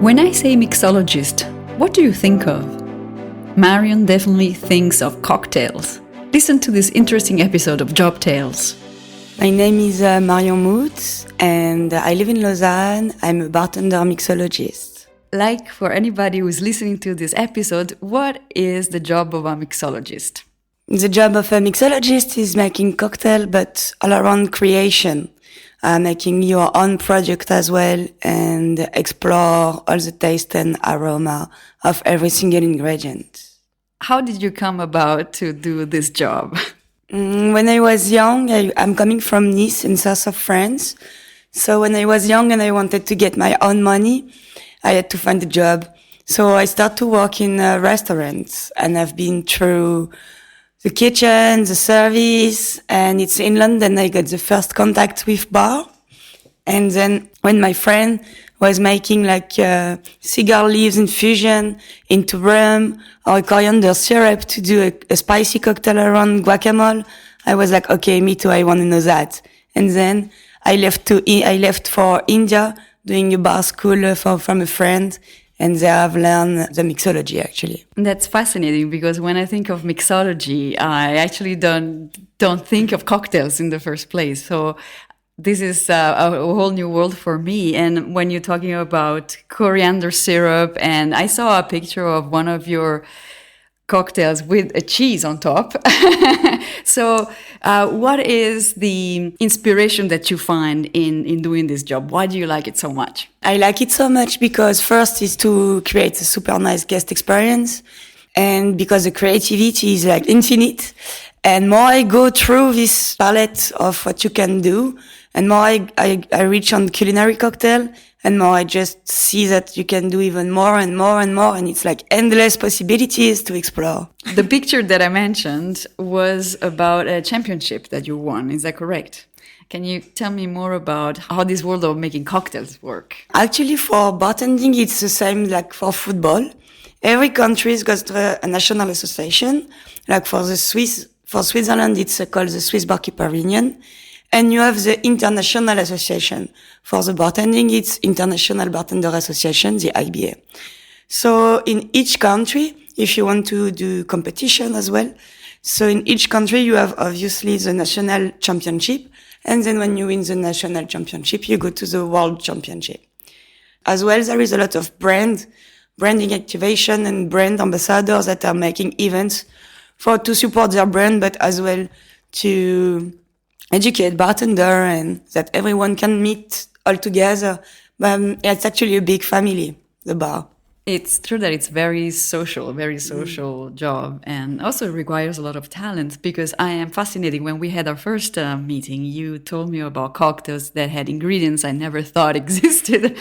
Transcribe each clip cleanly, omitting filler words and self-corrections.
When I say mixologist, what do you think of? Marion definitely thinks of cocktails. Listen to this interesting episode of Job Tales. My name is Marion Moutte and I live in Lausanne. I'm a bartender mixologist. Like for anybody who's listening to this episode, what is the job of a mixologist? The job of a mixologist is making cocktail, but all around creation. Making your own product as well and explore all the taste and aroma of every single ingredient. How did you come about to do this job? When I was young, I'm coming from Nice in south of France. So when I was young and I wanted to get my own money, I had to find a job. So I started to work in restaurants and I've been through the kitchen, the service, and it's in London I got the first contact with bar. And then when my friend was making like cigar leaves infusion into rum or coriander syrup to do a spicy cocktail around guacamole, I was like, okay, me too, I want to know that. And then I left for India doing a bar school from a friend. And there I've learned the mixology, actually. That's fascinating because when I think of mixology, I actually don't think of cocktails in the first place. So this is a whole new world for me. And when you're talking about coriander syrup, and I saw a picture of one of your cocktails with a cheese on top. So what is the inspiration that you find in doing this job? Why do you like it so much? I like it so much because first is to create a super nice guest experience, and because the creativity is like infinite. And more I go through this palette of what you can do, and more I reach on culinary cocktail, and more I just see that you can do even more and more and more, and it's like endless possibilities to explore. The picture that I mentioned was about a championship that you won. Is that correct? Can you tell me more about how this world of making cocktails work? Actually, for bartending, it's the same like for football. Every country's got a national association. Like for Switzerland, it's called the Swiss Barkeeper Union. And you have the International Association. For the bartending, it's International Bartender Association, the IBA. So in each country, if you want to do competition as well, so in each country you have obviously the national championship. And then when you win the national championship, you go to the world championship. As well, there is a lot of branding activation and brand ambassadors that are making events to support their brand, but as well to educate bartender and that everyone can meet all together. It's actually a big family, the bar. It's true that it's very social job, and also requires a lot of talent, because I am fascinated. When we had our first meeting, you told me about cocktails that had ingredients I never thought existed.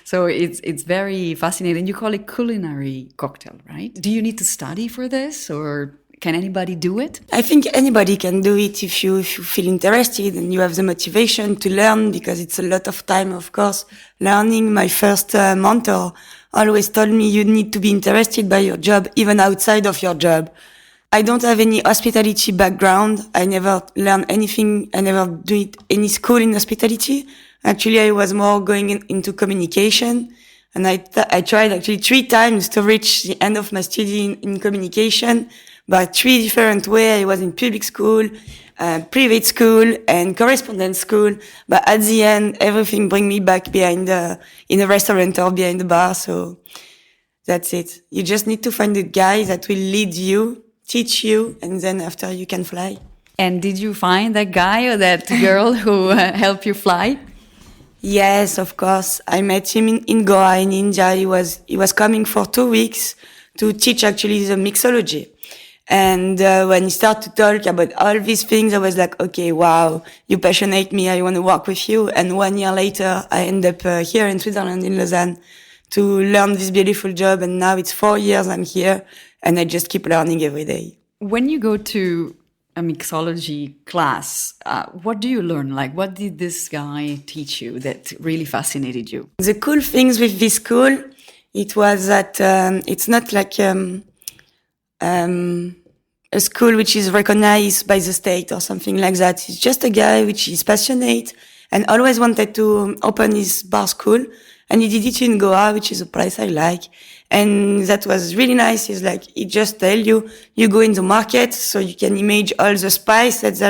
So it's very fascinating. You call it culinary cocktail, right? Do you need to study for this, or can anybody do it? I think anybody can do it if you feel interested and you have the motivation to learn, because it's a lot of time, of course, learning. My first mentor always told me you need to be interested by your job, even outside of your job. I don't have any hospitality background. I never learned anything. I never did any school in hospitality. Actually, I was more going into communication. And I tried actually 3 times to reach the end of my study in communication. By 3 different ways. I was in public school, private school, and correspondence school. But at the end, everything bring me back in a restaurant or behind the bar. So that's it. You just need to find a guy that will lead you, teach you, and then after you can fly. And did you find that guy or that girl who helped you fly? Yes, of course. I met him in Goa in India. He was coming for 2 weeks to teach actually the mixology. And when he started to talk about all these things, I was like, okay, wow, you passionate me. I want to work with you. And 1 year later, I end up here in Switzerland, in Lausanne, to learn this beautiful job. And now it's 4 years I'm here, and I just keep learning every day. When you go to a mixology class, what do you learn? Like, what did this guy teach you that really fascinated you? The cool things with this school, it was that it's not like a school which is recognized by the state or something like that. It's just a guy which is passionate and always wanted to open his bar school. And he did it in Goa, which is a place I like. And that was really nice. It's like, he just tell you, you go in the market, so you can image all the spice that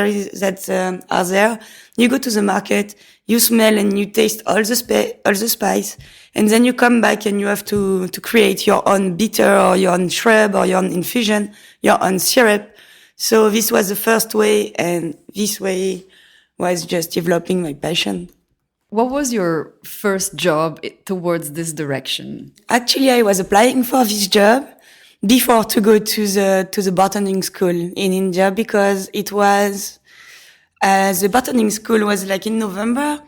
are there. You go to the market, you smell and you taste all the spice. And then you come back and you have to create your own bitter or your own shrub or your own infusion, your own syrup. So this was the first way, and this way was just developing my passion. What was your first job towards this direction? Actually, I was applying for this job before to go to the bartending school in India, because it was the bartending school was like in November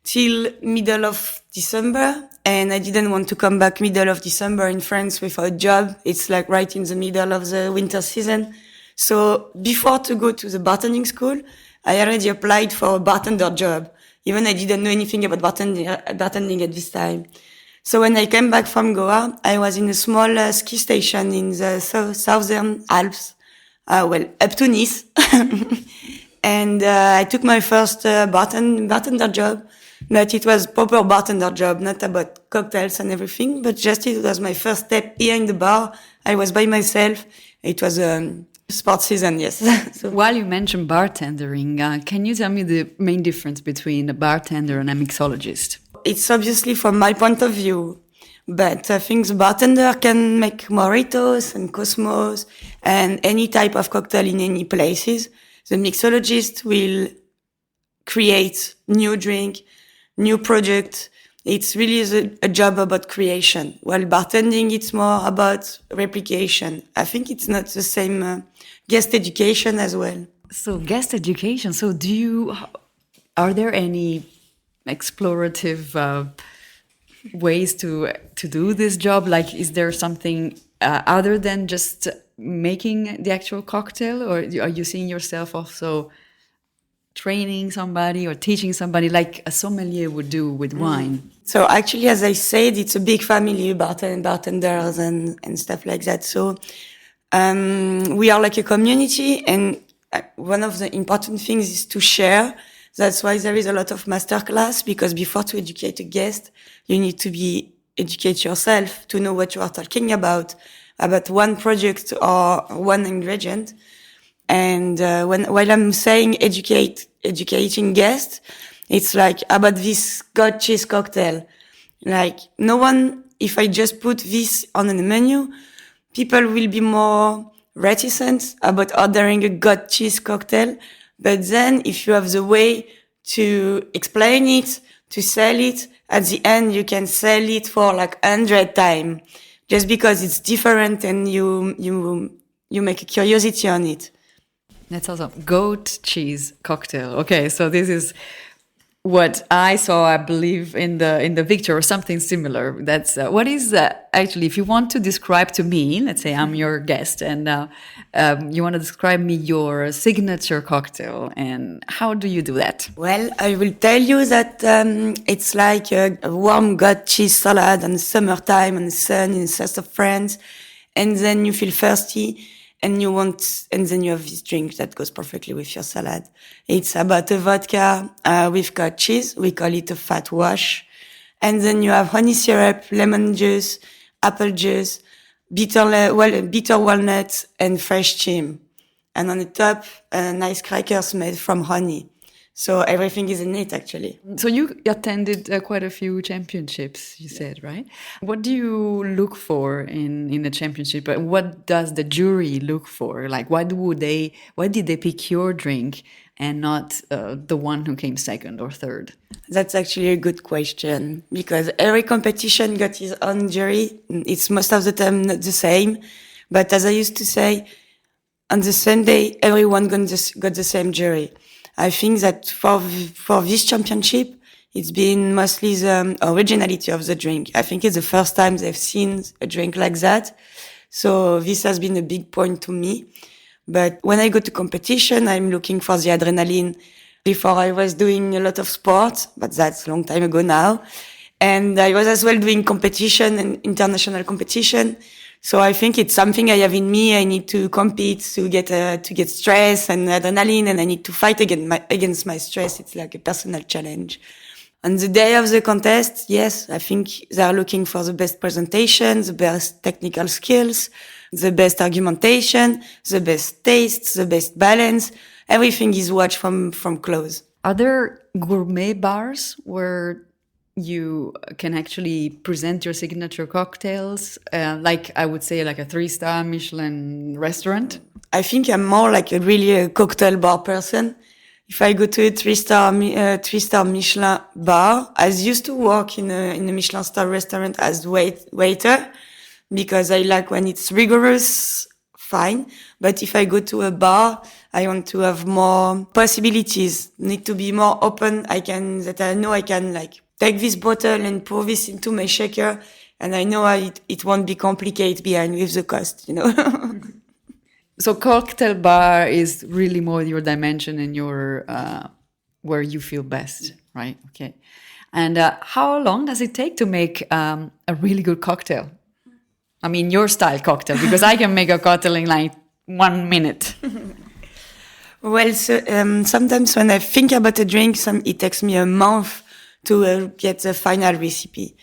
till middle of December, and I didn't want to come back middle of December in France without a job. It's like right in the middle of the winter season. So before to go to the bartending school, I already applied for a bartender job. Even I didn't know anything about bartending at this time. So when I came back from Goa, I was in a small ski station in the southern Alps, up to Nice. And I took my first bartender job, but it was proper bartender job, not about cocktails and everything, but just it was my first step here in the bar. I was by myself. It was sports season, yes. So while you mentioned bartendering, can you tell me the main difference between a bartender and a mixologist? It's obviously from my point of view, but I think the bartender can make mojitos and cosmos and any type of cocktail in any places. The mixologist will create new drink, new product. It's really a job about creation. While bartending, it's more about replication. I think it's not the same guest education as well. So guest education. So are there any explorative ways to do this job? Like, is there something other than just making the actual cocktail, or are you seeing yourself also training somebody or teaching somebody like a sommelier would do with wine? So actually, as I said, it's a big family, bartenders and stuff like that. So we are like a community, and one of the important things is to share. That's why there is a lot of masterclass, because before to educate a guest, you need to educate yourself to know what you are talking about one product or one ingredient. And while I'm saying educating guests, it's like about this goat cheese cocktail. Like, no one, if I just put this on the menu, people will be more reticent about ordering a goat cheese cocktail. But then if you have the way to explain it, to sell it, at the end you can sell it for like 100 times, just because it's different and you make a curiosity on it. That's awesome. Goat cheese cocktail. Okay, so this is what I saw, I believe, in the picture, or something similar. That's what is actually, if you want to describe to me, let's say I'm your guest, and you want to describe me your signature cocktail, and how do you do that? Well, I will tell you that it's like a warm goat cheese salad in the summertime in the sun in the south of France, and then you feel thirsty. And then you have this drink that goes perfectly with your salad. It's about a vodka with goat cheese. We call it a fat wash. And then you have honey syrup, lemon juice, apple juice, bitter walnuts, and fresh thyme. And on the top, nice crackers made from honey. So everything is in it, actually. So you attended quite a few championships, you said, right? What do you look for in a championship? What does the jury look for? Like, why did they pick your drink and not the one who came second or third? That's actually a good question, because every competition got its own jury. It's most of the time not the same. But as I used to say, on the same day, everyone got the same jury. I think that for this championship, it's been mostly the originality of the drink. I think it's the first time they've seen a drink like that. So this has been a big point to me. But when I go to competition, I'm looking for the adrenaline. Before I was doing a lot of sport, but that's a long time ago now. And I was as well doing competition and international competition. So I think it's something I have in me. I need to compete to get stress and adrenaline, and I need to fight against my stress. It's like a personal challenge. On the day of the contest, yes, I think they are looking for the best presentation, the best technical skills, the best argumentation, the best taste, the best balance. Everything is watched from close. Are there gourmet bars where you can actually present your signature cocktails, like I would say like a 3-star Michelin restaurant? I think I'm more like a cocktail bar person. If I go to a 3-star Michelin bar, I used to work in a Michelin star restaurant as waiter, because I like when it's rigorous, fine. But if I go to a bar, I want to have more possibilities, need to be more open. I know I can like take this bottle and pour this into my shaker, and I know it won't be complicated behind with the cost, So cocktail bar is really more your dimension and your where you feel best, right? Okay. And how long does it take to make a really good cocktail? I mean, your style cocktail, because I can make a cocktail in like 1 minute. Well, so, sometimes when I think about a drink, it takes me a month to get the final recipe.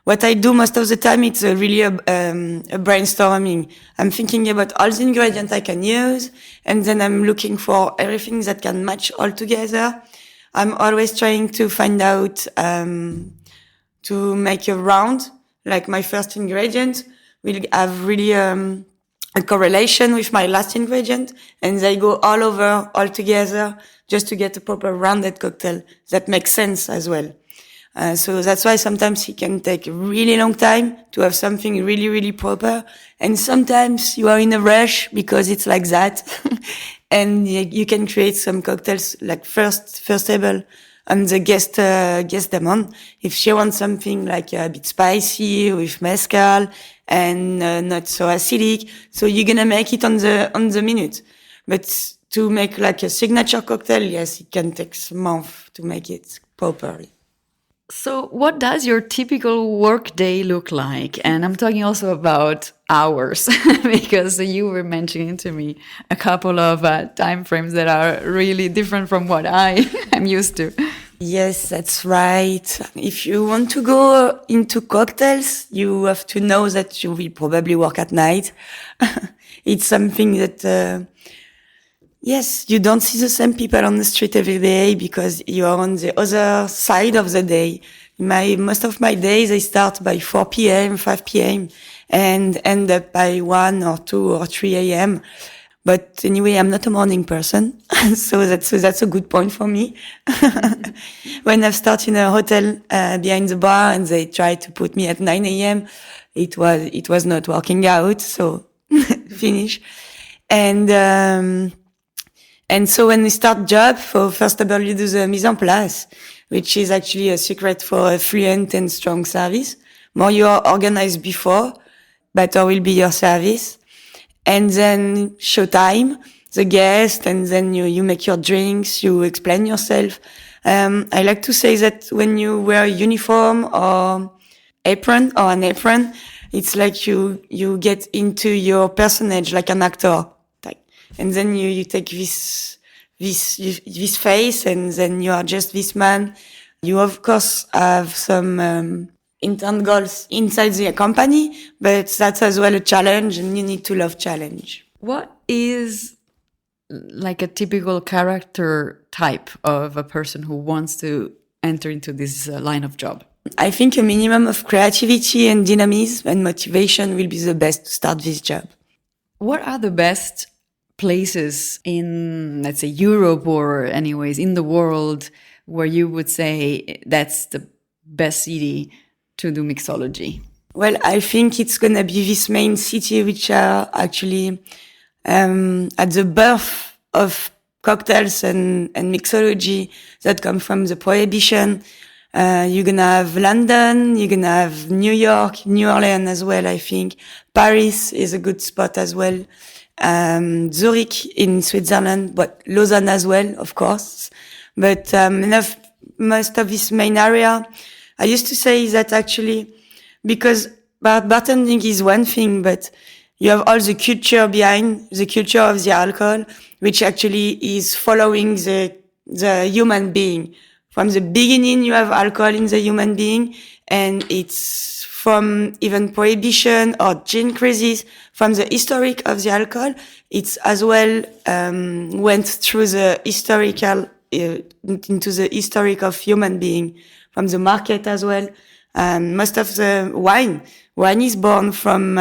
What I do most of the time, it's really a brainstorming. I'm thinking about all the ingredients I can use, and then I'm looking for everything that can match all together. I'm always trying to find out, to make a round, like my first ingredient will have really, a correlation with my last ingredient, and they go all together, just to get a proper rounded cocktail that makes sense as well. So that's why sometimes it can take a really long time to have something really, really proper. And sometimes you are in a rush because it's like that. And you can create some cocktails like first table and the guest them on. If she wants something like a bit spicy with mezcal and not so acidic. So you're going to make it on the minute. But to make like a signature cocktail, yes, it can take a month to make it properly. So what does your typical work day look like? And I'm talking also about hours, because you were mentioning to me a couple of time frames that are really different from what I am used to. Yes, that's right. If you want to go into cocktails, you have to know that you will probably work at night. It's something that... Yes, you don't see the same people on the street every day because you are on the other side of the day. Most of my days, I start by 4 p.m., 5 p.m. and end up by 1 or 2 or 3 a.m. But anyway, I'm not a morning person. so that's a good point for me. When I've started in a hotel, behind the bar and they tried to put me at 9 a.m., it was not working out. So finish. And so when we start job, first of all, you do the mise en place, which is actually a secret for a fluent and strong service. More you are organized before, better will be your service. And then show time, the guest, and then you make your drinks, you explain yourself. I like to say that when you wear a uniform or an apron, it's like you get into your personage like an actor. And then you take this face, and then you are just this man. You of course have some internal goals inside the company, but that's as well a challenge, and you need to love challenge. What is like a typical character type of a person who wants to enter into this line of job? I think a minimum of creativity and dynamism and motivation will be the best to start this job. What are the best places in, let's say, Europe or anyways in the world where you would say that's the best city to do mixology? Well, I think it's going to be this main city which are actually at the birth of cocktails and mixology that come from the Prohibition. You're going to have London, you're going to have New York, New Orleans as well, I think. Paris is a good spot as well. Zurich in Switzerland, but Lausanne as well, of course. But most of this main area, I used to say that actually, because But bartending is one thing, but you have all the culture behind the culture of the alcohol, which actually is following the human being. From the beginning, you have alcohol in the human being, and it's from even prohibition or gin crisis, from the historic of the alcohol, it's as well went through the historical into the historic of human being, from the market as well. Most of the wine is born from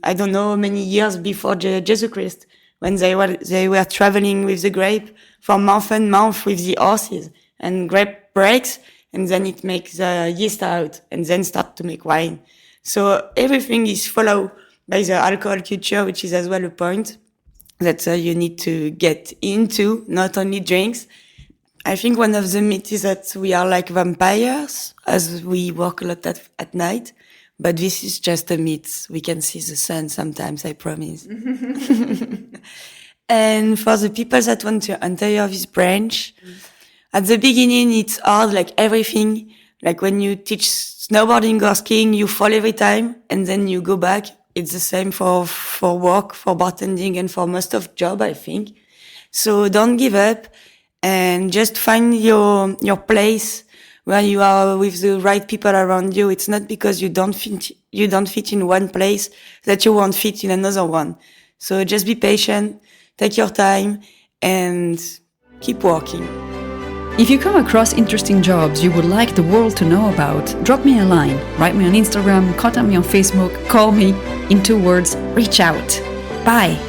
I don't know many years before Jesus Christ, when they were traveling with the grape for month and month with the horses, and grape breaks, and then it makes the yeast out, and then start to make wine. So everything is followed by the alcohol culture, which is as well a point that you need to get into, not only drinks. I think one of the myths is that we are like vampires, as we work a lot at night. But this is just a myth. We can see the sun sometimes, I promise. And for the people that want to enter this branch, at the beginning, it's hard, like everything. Like when you teach snowboarding or skiing, you fall every time, and then you go back. It's the same for work, for bartending, and for most of job, I think. So don't give up, and just find your place where you are with the right people around you. It's not because you don't fit in one place that you won't fit in another one. So just be patient, take your time, and keep working. If you come across interesting jobs you would like the world to know about, drop me a line, write me on Instagram, contact me on Facebook, call me. In 2 words, reach out. Bye!